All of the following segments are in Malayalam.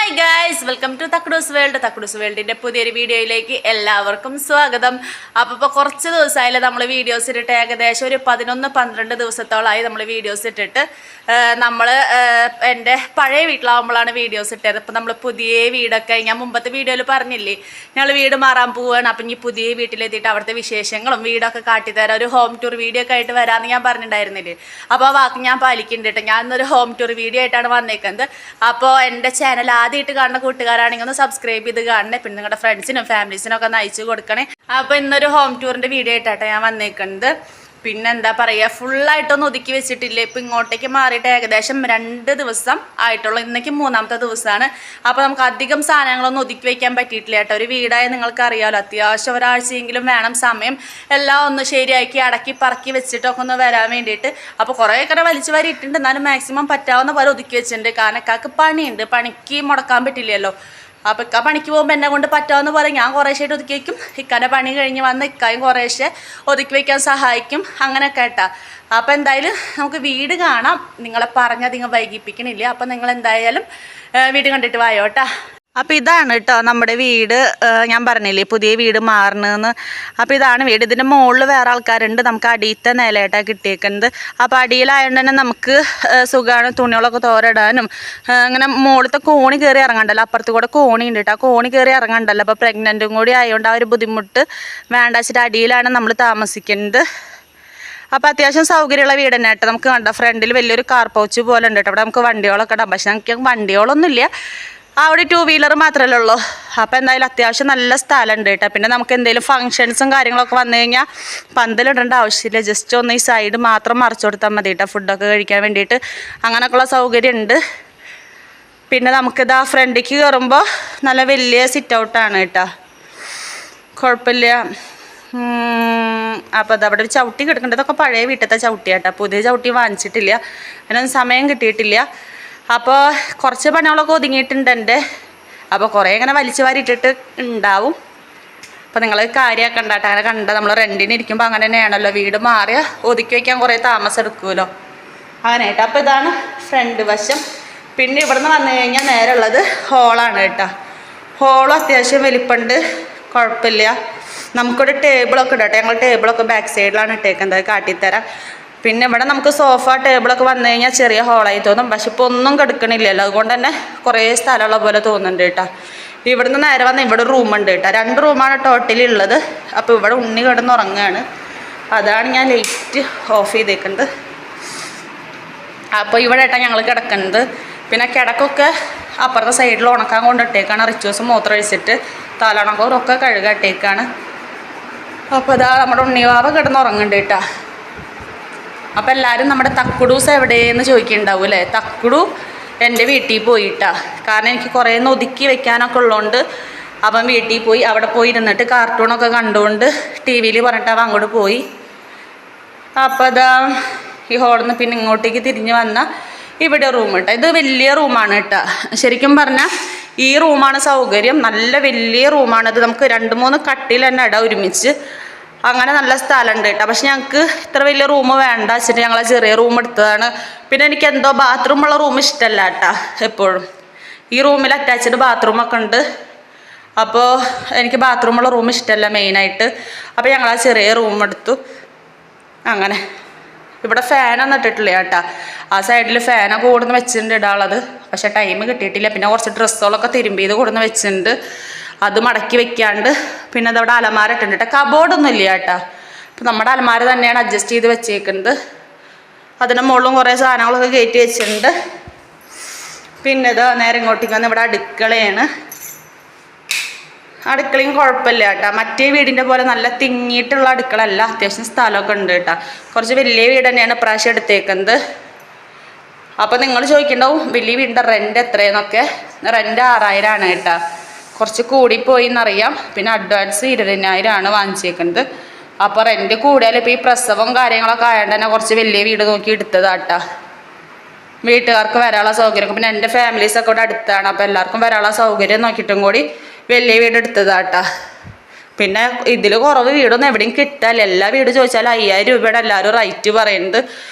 Hi guys, welcome to Thakkudu's world. Thakkudu's വേൾഡിൻ്റെ പുതിയൊരു വീഡിയോയിലേക്ക് എല്ലാവർക്കും സ്വാഗതം. അപ്പോൾ കുറച്ച് ദിവസമായാലും നമ്മൾ വീഡിയോസ് ഇട്ടിട്ട് ഏകദേശം ഒരു 11-12 ദിവസത്തോളമായി നമ്മൾ വീഡിയോസ് ഇട്ടിട്ട്. നമ്മൾ എൻ്റെ പഴയ വീട്ടിലാവുമ്പോഴാണ് വീഡിയോസ് ഇട്ടത്. അപ്പോൾ നമ്മൾ പുതിയ വീടൊക്കെ ഞാൻ മുമ്പത്തെ വീഡിയോയിൽ പറഞ്ഞില്ലേ, ഞങ്ങൾ വീട് മാറാൻ പോവുകയാണ്. അപ്പം ഇനി പുതിയ വീട്ടിലെത്തിയിട്ട് അവിടുത്തെ വിശേഷങ്ങളും വീടൊക്കെ കാട്ടിത്തരാം, ഒരു ഹോം ടൂർ വീഡിയോ ഒക്കെ ആയിട്ട് വരാമെന്ന് ഞാൻ പറഞ്ഞിട്ടുണ്ടായിരുന്നില്ലേ. അപ്പോൾ ആ വാക്ക് ഞാൻ പാലിക്കുന്നുണ്ട്. ഞാൻ ഇന്നൊരു ഹോം ടൂർ വീഡിയോ ആയിട്ടാണ് വന്നേക്കുന്നത്. അപ്പോൾ എൻ്റെ ചാനൽ ആദ്യമായിട്ട് കാണുന്ന കൂട്ടുകാരാണെങ്കിൽ ഒന്ന് സബ്സ്ക്രൈബ് ചെയ്ത് കാണണേ. പിന്നെ നിങ്ങളുടെ ഫ്രണ്ട്സിനും ഫാമിലീസിനും ഒക്കെ ഒന്ന് അയച്ചു കൊടുക്കണേ. അപ്പോൾ ഇന്നൊരു ഹോം ടൂറിൻ്റെ വീഡിയോ ആയിട്ടാണ് ഞാൻ വന്നേക്കുന്നത്. പിന്നെ എന്താ പറയുക, ഫുള്ളായിട്ടൊന്നും ഒതുക്കി വെച്ചിട്ടില്ല. ഇപ്പം ഇങ്ങോട്ടേക്ക് മാറിയിട്ട് ഏകദേശം 2 ദിവസം ആയിട്ടുള്ളൂ. ഇന്നേക്ക് 3ാമത്തെ ദിവസമാണ്. അപ്പോൾ നമുക്ക് അധികം സാധനങ്ങളൊന്നും ഒതുക്കി വയ്ക്കാൻ പറ്റിയിട്ടില്ല കേട്ടോ. ഒരു വീടായ നിങ്ങൾക്ക് അറിയാമല്ലോ, അത്യാവശ്യം ഒരാഴ്ചയെങ്കിലും വേണം സമയം എല്ലാം ഒന്ന് ശരിയാക്കി അടക്കി പറക്കി വെച്ചിട്ടൊക്കെ ഒന്ന് വരാൻ വേണ്ടിയിട്ട്. അപ്പോൾ കുറേയൊക്കെ വലിച്ചു വാരി ഇട്ടിട്ടുണ്ട്, എന്നാലും മാക്സിമം പറ്റാവുന്ന പോലെ ഒതുക്കി വെച്ചിട്ടുണ്ട്. കാരണം ഇക്കാക്ക് പണിയുണ്ട്, പണിക്ക് മുടക്കാൻ പറ്റില്ലല്ലോ. അപ്പോൾ ഇക്ക പണിക്ക് പോകുമ്പോൾ എന്നെ കൊണ്ട് പറ്റാവുന്ന പോലെ ഞാൻ കുറേശ്ശായിട്ട് ഒതുക്കി വയ്ക്കും. ഇക്കാൻ്റെ പണി കഴിഞ്ഞ് വന്ന് ഇക്കായും കുറേശ്ശെ ഒതുക്കി വയ്ക്കാൻ സഹായിക്കും. അങ്ങനെയൊക്കെ കേട്ടാ. അപ്പോൾ എന്തായാലും നമുക്ക് വീട് കാണാം. നിങ്ങളെ പറഞ്ഞധികം വൈകിപ്പിക്കണില്ല. അപ്പോൾ നിങ്ങൾ എന്തായാലും വീട് കണ്ടിട്ട് വായോ കേട്ടാ. അപ്പോൾ ഇതാണ് കേട്ടോ നമ്മുടെ വീട്. ഞാൻ പറഞ്ഞില്ലേ പുതിയ വീട് മാറണമെന്ന്. അപ്പോൾ ഇതാണ് വീട്. ഇതിൻ്റെ മുകളിൽ വേറെ ആൾക്കാരുണ്ട്. നമുക്ക് അടിയത്തെ നിലയായിട്ടാണ് കിട്ടിയേക്കുന്നത്. അപ്പോൾ അടിയിലായതുകൊണ്ട് തന്നെ നമുക്ക് സുഖമാണ് തുണികളൊക്കെ തോരടാനും. അങ്ങനെ മുകളിലത്തെ കോണി കയറി ഇറങ്ങണ്ടല്ലോ, അപ്പുറത്ത് കൂടെ കോണി ഉണ്ട് കേട്ടോ. ആ കോണി കയറി ഇറങ്ങണ്ടല്ലോ. അപ്പോൾ പ്രഗ്നൻറ്റും കൂടി ആയതുകൊണ്ട് ആ ഒരു ബുദ്ധിമുട്ട് വേണ്ട വെച്ചിട്ട് അടിയിലാണ് നമ്മൾ താമസിക്കുന്നത്. അപ്പോൾ അത്യാവശ്യം സൗകര്യമുള്ള വീട് തന്നെ കേട്ടോ. നമുക്ക് കണ്ട ഫ്രണ്ടിൽ വലിയൊരു കാർ പൗച്ച് പോലെ ഉണ്ട് കേട്ടോ. അവിടെ നമുക്ക് വണ്ടികളൊക്കെ ഇടാം. പക്ഷെ നമുക്ക് വണ്ടികളൊന്നുമില്ല, അവിടെ 2 വീലർ മാത്രമല്ലേ ഉള്ളൂ. അപ്പോൾ എന്തായാലും അത്യാവശ്യം നല്ല സ്ഥലമുണ്ട് കേട്ടോ. പിന്നെ നമുക്ക് എന്തെങ്കിലും ഫങ്ഷൻസും കാര്യങ്ങളൊക്കെ വന്നു കഴിഞ്ഞാൽ പന്തലിടേണ്ട ആവശ്യമില്ല. ജസ്റ്റ് ഒന്ന് ഈ സൈഡ് മാത്രം മറച്ചു കൊടുത്താൽ മതി കേട്ടോ, ഫുഡൊക്കെ കഴിക്കാൻ വേണ്ടിയിട്ട്. അങ്ങനെയൊക്കെയുള്ള സൗകര്യം ഉണ്ട്. പിന്നെ നമുക്കിതാ ഫ്രണ്ടിലേക്ക് കയറുമ്പോൾ നല്ല വലിയ സിറ്റ് ഔട്ടാണ് കേട്ടോ, കുഴപ്പമില്ല. അപ്പോൾ അതവിടെ ഒരു ചവിട്ടി കിടക്കേണ്ടത്. ഇതൊക്കെ പഴയ വീട്ടിലത്തെ ചവിട്ടിയാട്ടോ, പുതിയ ചവിട്ടി വാങ്ങിച്ചിട്ടില്ല, അതിനൊന്നും സമയം കിട്ടിയിട്ടില്ല. അപ്പോൾ കുറച്ച് പണികളൊക്കെ ഒതുങ്ങിയിട്ടുണ്ട് എൻ്റെ. അപ്പോൾ കുറേ ഇങ്ങനെ വലിച്ചു വാരിയിട്ടിട്ട് ഉണ്ടാവും. അപ്പോൾ നിങ്ങൾ കാര്യമാക്കണ്ട കേട്ടോ. അങ്ങനെ കണ്ട നമ്മൾ റെൻറ്റിന് ഇരിക്കുമ്പോൾ അങ്ങനെ തന്നെയാണല്ലോ, വീട് മാറിയ ഒതുക്കി വയ്ക്കാൻ കുറേ താമസം എടുക്കുമല്ലോ, അങ്ങനെയായിട്ട്. അപ്പോൾ ഇതാണ് ഫ്രണ്ട് വശം. പിന്നെ ഇവിടുന്ന് വന്നു കഴിഞ്ഞാൽ നേരെ ഉള്ളത് ഹോളാണ് കേട്ടോ. ഹോളും അത്യാവശ്യം വലിപ്പമുണ്ട്, കുഴപ്പമില്ല. നമുക്കിവിടെ ടേബിളൊക്കെ ഇടട്ടെ. ഞങ്ങൾ ടേബിളൊക്കെ ബാക്ക് സൈഡിലാണ് ഇട്ടേക്കുന്നത്, കാട്ടിത്തരാം. പിന്നെ ഇവിടെ നമുക്ക് സോഫ ടേബിളൊക്കെ വന്നു കഴിഞ്ഞാൽ ചെറിയ ഹോളായി തോന്നും. പക്ഷെ ഇപ്പോൾ ഒന്നും കിടക്കണില്ലല്ലോ, അതുകൊണ്ട് തന്നെ കുറേ സ്ഥലമുള്ള പോലെ തോന്നുന്നുണ്ട് കേട്ടോ. ഇവിടുന്ന് നേരെ വന്ന് ഇവിടെ റൂമുണ്ട് കേട്ടോ. 2 റൂമാണ് ടോട്ടലുള്ളത്. അപ്പോൾ ഇവിടെ ഉണ്ണി കിടന്ന് ഉറങ്ങുകയാണ്. അതാണ് ഞാൻ ലൈറ്റ് ഓഫ് ചെയ്തേക്കുന്നത്. അപ്പോൾ ഇവിടെ ഏട്ടാ ഞങ്ങൾ കിടക്കുന്നത്. പിന്നെ കിടക്കൊക്കെ അപ്പുറത്തെ സൈഡിൽ ഉണക്കാൻ കൊണ്ടിട്ടേക്കാണ്. റിച്ചൂസ് മൂത്രം ഒഴിച്ചിട്ട് തലണക്കോറൊക്കെ കഴുകട്ടേക്കാണ്. അപ്പോൾ ഇതാ നമ്മുടെ ഉണ്ണിവാവ കിടന്ന് ഉറങ്ങുന്നുണ്ട് കേട്ടോ. അപ്പോൾ എല്ലാവരും നമ്മുടെ തക്കുടൂസ് എവിടെയെന്ന് ചോദിക്കുന്നുണ്ടാവും അല്ലേ. തക്കുടു എൻ്റെ വീട്ടിൽ പോയിട്ടാ. കാരണം എനിക്ക് കുറേ ഒതുക്കി വെക്കാനൊക്കെ ഉള്ളതുകൊണ്ട് അവൻ വീട്ടിൽ പോയി. അവിടെ പോയി ഇരുന്നിട്ട് കാർട്ടൂണൊക്കെ കണ്ടുകൊണ്ട് ടി വിയിൽ പറഞ്ഞിട്ട് അവൻ അങ്ങോട്ട് പോയി. അപ്പോൾ അതാ ഈ ഹോളിൽ നിന്ന് പിന്നെ ഇങ്ങോട്ടേക്ക് തിരിഞ്ഞ് വന്നാൽ ഇവിടെ റൂം കേട്ടോ. ഇത് വലിയ റൂമാണ് കേട്ടോ. ശരിക്കും പറഞ്ഞാൽ ഈ റൂമാണ് സൗകര്യം. നല്ല വലിയ റൂമാണിത്. നമുക്ക് 2-3 കട്ടിൽ തന്നെ ഇടാം ഒരുമിച്ച്. അങ്ങനെ നല്ല സ്ഥലമുണ്ട് കേട്ടോ. പക്ഷെ ഞങ്ങൾക്ക് ഇത്ര വലിയ റൂം വേണ്ട വെച്ചിട്ട് ഞങ്ങൾ ചെറിയ റൂം എടുത്തതാണ്. പിന്നെ എനിക്ക് എന്തോ ബാത്റൂമുള്ള റൂം ഇഷ്ടമല്ല കേട്ടോ എപ്പോഴും. ഈ റൂമിൽ അറ്റാച്ച്ഡ് ബാത്റൂമൊക്കെ ഉണ്ട്. അപ്പോൾ എനിക്ക് ബാത്റൂമുള്ള റൂം ഇഷ്ടമല്ല മെയിനായിട്ട്. അപ്പോൾ ഞങ്ങൾ ആ ചെറിയ റൂം എടുത്തു. അങ്ങനെ ഇവിടെ ഫാനൊന്നും ഇട്ടിട്ടില്ല കേട്ടോ. ആ സൈഡിൽ ഫാനൊക്കെ കൊടുന്ന് വെച്ചിട്ടുണ്ട് ഇടാനുള്ളത്. പക്ഷേ ടൈം കിട്ടിയിട്ടില്ല. പിന്നെ കുറച്ച് ഡ്രസ്സുകളൊക്കെ തിരുമ്പിയത് കൊടുന്ന് വെച്ചിട്ടുണ്ട്, അത് മടക്കി വെക്കാണ്ട്. പിന്നെ അതവിടെ അലമാര ഇട്ടുണ്ട് കേട്ടോ. കബോർഡൊന്നും ഇല്ല കേട്ടോ. അപ്പം നമ്മുടെ അലമാര തന്നെയാണ് അഡ്ജസ്റ്റ് ചെയ്ത് വെച്ചേക്കുന്നത്. അതിന് മുകളിലും കുറേ സാധനങ്ങളൊക്കെ കയറ്റി വെച്ചിട്ടുണ്ട്. പിന്നെ ഇത് നേരെ ഇങ്ങോട്ടേക്ക് വന്ന് ഇവിടെ അടുക്കളയാണ്. അടുക്കളയും കുഴപ്പമില്ല കേട്ടോ. മറ്റേ വീടിൻ്റെ പോലെ നല്ല തിങ്ങിയിട്ടുള്ള അടുക്കളയല്ല, അത്യാവശ്യം സ്ഥലമൊക്കെ ഉണ്ട് കേട്ടോ. കുറച്ച് വലിയ വീട് തന്നെയാണ് ഇപ്രാവശ്യം എടുത്തേക്കുന്നത്. അപ്പോൾ നിങ്ങൾ ചോദിക്കണ്ടാവും വലിയ വീടിൻ്റെ റെൻറ്റ് എത്രയെന്നൊക്കെ. റെൻറ്റ് 6000 ആണ് കേട്ടോ. കുറച്ച് കൂടിപ്പോയി എന്നറിയാം. പിന്നെ അഡ്വാൻസ് 20,000 വാങ്ങിച്ചേക്കുന്നത്. അപ്പോൾ റെൻറ്റ് കൂടിയാൽ ഇപ്പോൾ ഈ പ്രസവം കാര്യങ്ങളൊക്കെ ആയതുകൊണ്ട് തന്നെ കുറച്ച് വലിയ വീട് നോക്കി എടുത്തതാട്ടോ. വീട്ടുകാർക്ക് വരാനുള്ള സൗകര്യം. പിന്നെ എൻ്റെ ഫാമിലീസൊക്കെ ഇവിടെ അടുത്താണ്. അപ്പോൾ എല്ലാവർക്കും വരാനുള്ള സൗകര്യം നോക്കിയിട്ടും കൂടി വലിയ വീട് എടുത്തതാട്ടോ. പിന്നെ ഇതിൽ കുറവ് വീടൊന്നും എവിടെയും കിട്ടാല്ല. എല്ലാ വീട് ചോദിച്ചാൽ 5000 രൂപയുടെ എല്ലാവരും റേറ്റ് പറയുന്നത്.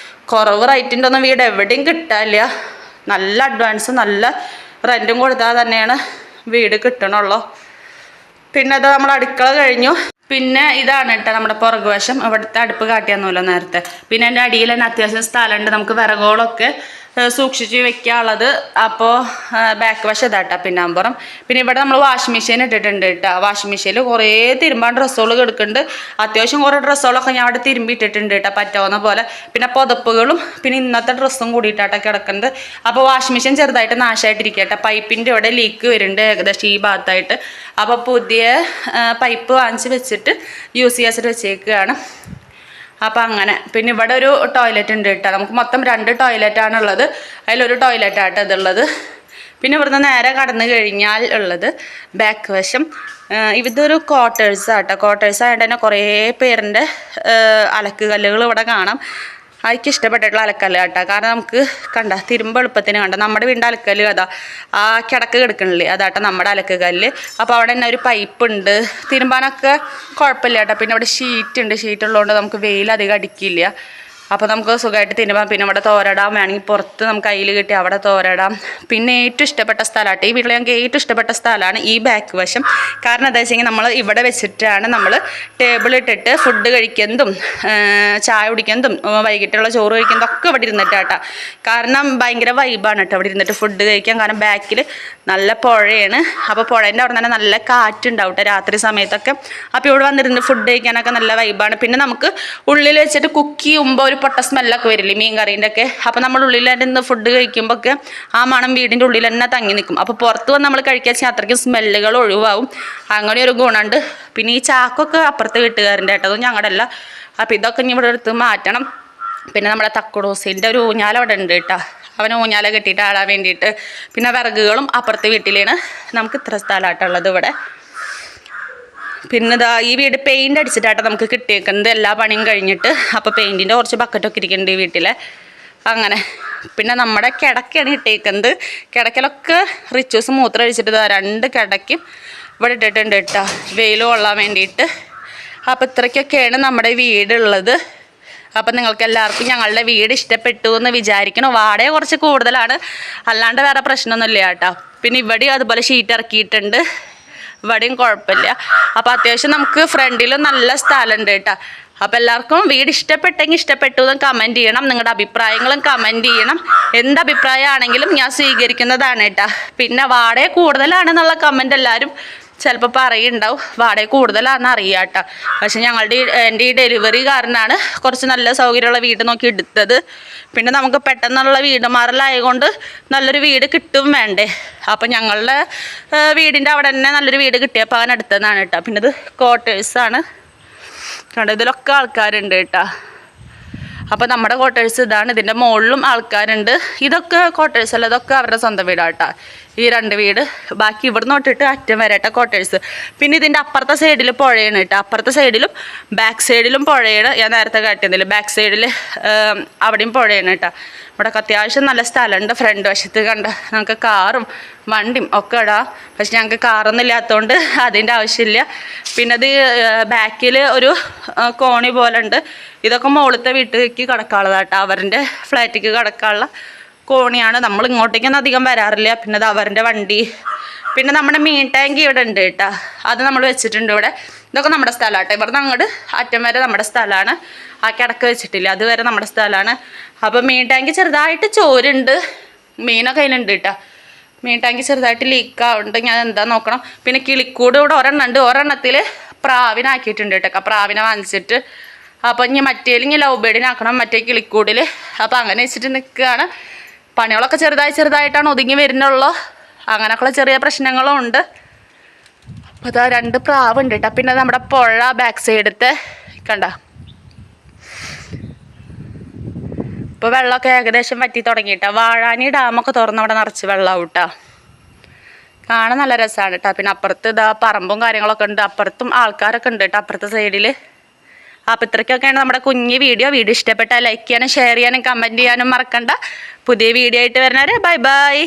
കുറവ് റേറ്റിൻ്റെ ഒന്നും വീട് എവിടെയും കിട്ടാല്ല. നല്ല അഡ്വാൻസ് നല്ല റെൻറ്റും കൊടുത്താൽ തന്നെയാണ് വീട് കിട്ടണുള്ളൂ. പിന്നെ അത് നമ്മൾ അടുക്കള കഴിഞ്ഞു. പിന്നെ ഇതാണ് കേട്ടോ നമ്മുടെ പുറകുവശം. ഇവിടുത്തെ അടുപ്പ് കാട്ടിയാന്നല്ലോ നേരത്തെ. പിന്നെ എൻ്റെ അടിയിൽ തന്നെ അത്യാവശ്യം സ്ഥലമുണ്ട്, നമുക്ക് വിറകുകളൊക്കെ സൂക്ഷിച്ച് വെക്കാനുള്ളത്. അപ്പോൾ ബാക്ക് വശം ഇതാട്ടോ പിന്നാമ്പുറം. പിന്നെ ഇവിടെ നമ്മൾ വാഷിംഗ് മെഷീൻ ഇട്ടിട്ടുണ്ട് കേട്ടോ. വാഷിംഗ് മെഷീനിൽ കുറേ തിരുമ്പാൻ ഡ്രസ്സുകൾ കിടക്കുന്നുണ്ട്. അത്യാവശ്യം കുറേ ഡ്രസ്സുകളൊക്കെ ഞാൻ അവിടെ തിരുമ്പി ഇട്ടിട്ടുണ്ട് കേട്ടോ പറ്റാവുന്ന പോലെ. പിന്നെ പുതപ്പുകളും പിന്നെ ഇന്നത്തെ ഡ്രസ്സും കൂടിയിട്ടാട്ടോ കിടക്കുന്നത്. അപ്പോൾ വാഷിംഗ് മെഷീൻ ചെറുതായിട്ട് നാശമായിട്ടിരിക്കട്ടെ. പൈപ്പിൻ്റെ ഇവിടെ ലീക്ക് വരുന്നുണ്ട് ഏകദേശം ഈ ഭാഗത്തായിട്ട്. അപ്പോൾ പുതിയ പൈപ്പ് വാങ്ങിച്ച് വെച്ചിട്ട് യൂസ് ചെയ്യാൻ വെച്ചേക്കുകയാണ്. അപ്പം അങ്ങനെ. പിന്നെ ഇവിടെ ഒരു ടോയ്ലറ്റ് ഉണ്ട് കേട്ടോ. നമുക്ക് മൊത്തം 2 ടോയ്ലറ്റാണുള്ളത്. അതിലൊരു ടോയ്ലറ്റാട്ടോ ഇതുള്ളത്. പിന്നെ ഇവിടുന്ന് നേരെ കടന്നു കഴിഞ്ഞാൽ ഉള്ളത് ബാക്ക് വശം. ഇതൊരു ക്വാർട്ടേഴ്സ് ആട്ടോ. ക്വാർട്ടേഴ്സ് ആയതുകൊണ്ട് തന്നെ കുറേ പേരുടെ അലക്ക് കല്ലുകൾ ഇവിടെ കാണാം. എനിക്ക് ഇഷ്ടപ്പെട്ടിട്ടുള്ള അലക്കല്ല് കേട്ടോ. കാരണം നമുക്ക് കണ്ട തിരുമ്പ് എളുപ്പത്തിന് കണ്ട നമ്മുടെ വീടിൻ്റെ അലക്കല്ല് അതാ ആ കിടക്ക് കിടക്കണില്ലേ, അതാട്ടോ നമ്മുടെ അലക്ക് കല്ല്. അപ്പോൾ അവിടെ തന്നെ ഒരു പൈപ്പ് ഉണ്ട്. തിരുമ്പാനൊക്കെ കുഴപ്പമില്ല കേട്ടോ. പിന്നെ അവിടെ ഷീറ്റ് ഉണ്ട്. ഷീറ്റ് ഉള്ളതുകൊണ്ട് നമുക്ക് വെയിൽ അധികം അടിക്കില്ല. അപ്പോൾ നമുക്ക് സുഖമായിട്ട് തിരുമ്പാം. പിന്നെ ഇവിടെ തോരടാം, വേണമെങ്കിൽ പുറത്ത് നമുക്ക് കയ്യിൽ കിട്ടി അവിടെ തോരടാം. പിന്നെ ഏറ്റവും ഇഷ്ടപ്പെട്ട സ്ഥലമാട്ടോ ഈ വീട്ടിൽ ഞങ്ങൾക്ക് ഏറ്റവും ഇഷ്ടപ്പെട്ട സ്ഥലമാണ് ഈ ബാക്ക് വശം. കാരണം എന്താ വെച്ചെങ്കിൽ നമ്മൾ ഇവിടെ വെച്ചിട്ടാണ് നമ്മൾ ടേബിൾ ഇട്ടിട്ട് ഫുഡ് കഴിക്കുന്നതും ചായ കുടിക്കുന്നതും വൈകിട്ടുള്ള ചോറ് കഴിക്കുന്നതും ഒക്കെ ഇവിടെ ഇരുന്നിട്ടാട്ടോ. കാരണം ഭയങ്കര വൈബാണ് കേട്ടോ ഇവിടെ ഇരുന്നിട്ട് ഫുഡ് കഴിക്കാൻ. കാരണം ബാക്കിൽ നല്ല പുഴയാണ്. അപ്പോൾ പുഴേൻ്റെ അവിടെ തന്നെ നല്ല കാറ്റുണ്ടാവും കേട്ടോ രാത്രി സമയത്തൊക്കെ. അപ്പോൾ ഇവിടെ വന്നിരുന്ന് ഫുഡ് കഴിക്കാനൊക്കെ നല്ല വൈബാണ്. പിന്നെ നമുക്ക് ഉള്ളിൽ വെച്ചിട്ട് കുക്ക് ചെയ്യുമ്പോൾ ഒരു പൊട്ട സ്മെല്ലൊക്കെ വരില്ലേ മീൻ കറീൻ്റെ ഒക്കെ. അപ്പോൾ നമ്മൾ ഉള്ളിൽ നിന്ന് ഫുഡ് കഴിക്കുമ്പോൾ ഒക്കെ ആ മണം വീടിൻ്റെ ഉള്ളിൽ തന്നെ തങ്ങി നിൽക്കും. അപ്പോൾ പുറത്ത് വന്ന് നമ്മൾ കഴിക്കാൻ വെച്ചാൽ അത്രയ്ക്കും സ്മെല്ലുകൾ ഒഴിവാകും. അങ്ങനെ ഒരു ഗുണമുണ്ട്. പിന്നെ ഈ ചാക്കൊക്കെ അപ്പുറത്തെ വീട്ടുകാരൻ്റെ കേട്ടോ, അതും ഞങ്ങളുടെ അല്ല. അപ്പോൾ ഇതൊക്കെ ഇനി ഇവിടെ എടുത്ത് മാറ്റണം. പിന്നെ നമ്മുടെ തക്കുടൂസിൻ്റെ ഒരു ഊഞ്ഞാല അവിടെ ഉണ്ട് കേട്ടോ. അവന് ഊഞ്ഞാല കെട്ടിയിട്ട് ആടാൻ വേണ്ടിയിട്ട്. പിന്നെ വിറകുകളും അപ്പുറത്തെ വീട്ടിലാണ്. നമുക്ക് ഇത്ര സ്ഥലമായിട്ടുള്ളത് ഇവിടെ. പിന്നെ ഇതാ ഈ വീട് പെയിൻ്റ് അടിച്ചിട്ടാട്ടോ നമുക്ക് കിട്ടിയേക്കുന്നത് എല്ലാ പണിയും കഴിഞ്ഞിട്ട്. അപ്പോൾ പെയിൻറ്റിൻ്റെ കുറച്ച് ബക്കറ്റൊക്കെ ഇരിക്കുന്നുണ്ട് ഈ വീട്ടിൽ. അങ്ങനെ. പിന്നെ നമ്മുടെ കിടക്കയാണ് ഇട്ടേക്കുന്നത്. കിടക്കലൊക്കെ റിച്ചൂസ് മൂത്രം അടിച്ചിട്ട് 2 കിടക്കും ഇവിടെ ഇട്ടിട്ടുണ്ട് കേട്ടോ, വെയിൽ കൊള്ളാൻ വേണ്ടിയിട്ട്. അപ്പോൾ ഇത്രയ്ക്കൊക്കെയാണ് നമ്മുടെ വീടുള്ളത്. അപ്പം നിങ്ങൾക്ക് എല്ലാവർക്കും ഞങ്ങളുടെ വീട് ഇഷ്ടപ്പെട്ടു എന്ന് വിചാരിക്കണം. വാടക കുറച്ച് കൂടുതലാണ്, അല്ലാണ്ട് വേറെ പ്രശ്നമൊന്നുമില്ല കേട്ടോ. പിന്നെ ഇവിടെയും അതുപോലെ ഷീറ്റ് ഇറക്കിയിട്ടുണ്ട്. ഇവിടെയും കുഴപ്പമില്ല. അപ്പോൾ അത്യാവശ്യം നമുക്ക് ഫ്രണ്ടിലും നല്ല സ്ഥലമുണ്ട് കേട്ടോ. അപ്പോൾ എല്ലാവർക്കും വീട് ഇഷ്ടപ്പെട്ടെങ്കിൽ ഇഷ്ടപ്പെട്ടു എന്ന് കമൻറ്റ് ചെയ്യണം. നിങ്ങളുടെ അഭിപ്രായങ്ങളും കമൻറ്റ് ചെയ്യണം. എന്ത് അഭിപ്രായമാണെങ്കിലും ഞാൻ സ്വീകരിക്കുന്നതാണ് കേട്ടോ. പിന്നെ വാടക കൂടുതലാണെന്നുള്ള കമൻറ്റ് എല്ലാവരും ചിലപ്പോൾ പറയുണ്ടാവും. വാടക കൂടുതലാണെന്ന് അറിയാം കേട്ടോ. പക്ഷെ എൻ്റെ ഈ ഡെലിവറി കാരണമാണ് കുറച്ച് നല്ല സൗകര്യമുള്ള വീട് നോക്കി എടുത്തത്. പിന്നെ നമുക്ക് പെട്ടെന്നുള്ള വീട് മാറലായതുകൊണ്ട് നല്ലൊരു വീട് കിട്ടും വേണ്ടേ. അപ്പോൾ ഞങ്ങളുടെ വീടിൻ്റെ അവിടെ തന്നെ നല്ലൊരു വീട് കിട്ടിയപ്പോൾ അങ്ങനെ എടുത്തതാണ് കേട്ടോ. പിന്നെ ഇത് ക്വാർട്ടേഴ്സാണ് കണ്ടോ. ഇതിലൊക്കെ ആൾക്കാരുണ്ട് കേട്ടോ. അപ്പോൾ നമ്മുടെ ക്വാർട്ടേഴ്സ് ഇതാണ്. ഇതിൻ്റെ മുകളിലും ആൾക്കാരുണ്ട്. ഇതൊക്കെ ക്വാർട്ടേഴ്സ് അല്ല, ഇതൊക്കെ അവരുടെ സ്വന്തം വീടാട്ടോ ഈ 2 വീട്. ബാക്കി ഇവിടെ തൊട്ടിട്ട് അറ്റം വരെ കേട്ടോ ക്വാർട്ടേഴ്സ്. പിന്നെ ഇതിൻ്റെ അപ്പുറത്തെ സൈഡിൽ പുഴയാണ് കേട്ടോ. അപ്പുറത്തെ സൈഡിലും ബാക്ക് സൈഡിലും പുഴയാണ്. ഞാൻ നേരത്തെ കാട്ടിയിരുന്നില്ല, ബാക്ക് സൈഡിൽ അവിടെയും പുഴയാണ് കേട്ടോ. ഇവിടെ അത്യാവശ്യം നല്ല സ്ഥലമുണ്ട്. ഫ്രണ്ട് വശത്ത് കണ്ട നമുക്ക് കാറും വണ്ടിയും ഒക്കെ ഇടാം. പക്ഷെ ഞങ്ങൾക്ക് കാറൊന്നും ഇല്ലാത്തതുകൊണ്ട് അതിൻ്റെ ആവശ്യമില്ല. പിന്നെ അത് ബാക്കിൽ ഒരു കോണി പോലെ ഉണ്ട്. ഇതൊക്കെ മുകളിലത്തെ വീട്ടിലേക്ക് കിടക്കാനുള്ളതാട്ടോ. അവരുടെ ഫ്ലാറ്റിലേക്ക് കിടക്കാനുള്ള കോണിയാണ്. നമ്മൾ ഇങ്ങോട്ടേക്കൊന്നും അധികം വരാറില്ല. പിന്നെ അത് അവരുടെ വണ്ടി. പിന്നെ നമ്മുടെ മീൻ ടാങ്കി ഇവിടെ ഉണ്ട് കേട്ടോ. അത് നമ്മൾ വെച്ചിട്ടുണ്ട് ഇവിടെ. ഇതൊക്കെ നമ്മുടെ സ്ഥലമാട്ടോ. ഇവിടുന്ന് അങ്ങോട്ട് അറ്റം വരെ നമ്മുടെ സ്ഥലമാണ്. ആ കിടക്ക് വെച്ചിട്ടില്ല, അതുവരെ നമ്മുടെ സ്ഥലമാണ്. അപ്പോൾ മീൻ ടാങ്കി ചെറുതായിട്ട് ചോരുണ്ട്. മീനൊക്കെ അതിലുണ്ട് കേട്ടോ. മീൻ ടാങ്കി ചെറുതായിട്ട് ലീക്കാവുന്നുണ്ട്. ഞാൻ എന്താ നോക്കണം. പിന്നെ കിളിക്കൂട് ഇവിടെ ഒരെണ്ണമുണ്ട്. ഒരെണ്ണത്തിൽ പ്രാവിനാക്കിയിട്ടുണ്ട് കേട്ടോ. പ്രാവിനെ വാങ്ങിച്ചിട്ട് അപ്പോൾ ഇനി മറ്റേലിങ്ങനെ ലവ് ബേഡിനാക്കണം, മറ്റേ കിളിക്കൂടിൽ. അപ്പോൾ അങ്ങനെ വെച്ചിട്ട് നിൽക്കുകയാണ്. പണികളൊക്കെ ചെറുതായിട്ടാണ് ഒതുങ്ങി വരുന്നുള്ളൂ. അങ്ങനെയൊക്കെയുള്ള ചെറിയ പ്രശ്നങ്ങളും ഉണ്ട്. അപ്പോൾ അതാ 2 പ്രാവുണ്ട് കേട്ടോ. പിന്നെ നമ്മുടെ പുഴ ബാക്ക് സൈഡത്തെ കണ്ട. ഇപ്പോൾ വെള്ളമൊക്കെ ഏകദേശം വറ്റി തുടങ്ങിയിട്ടാ. വാഴാനി ഡാമൊക്കെ തുറന്ന് അവിടെ നിറച്ച് വെള്ളമാവും കേട്ടോ. കാണാൻ നല്ല രസമാണ് കേട്ടോ. പിന്നെ അപ്പുറത്ത് ഇതാ പറമ്പും കാര്യങ്ങളൊക്കെ ഉണ്ട്. അപ്പുറത്തും ആൾക്കാരൊക്കെ ഉണ്ട് കേട്ടോ അപ്പുറത്തെ സൈഡിൽ. അപ്പോൾ ഇത്രയ്ക്കൊക്കെയാണ് നമ്മുടെ കുഞ്ഞ് വീഡിയോ. വീഡിയോ ഇഷ്ടപ്പെട്ടാൽ ലൈക്ക് ചെയ്യാനും ഷെയർ ചെയ്യാനും കമൻറ്റ് ചെയ്യാനും മറക്കണ്ട. പുതിയ വീഡിയോ ആയിട്ട് വരുന്നവരെ ബൈ ബൈ.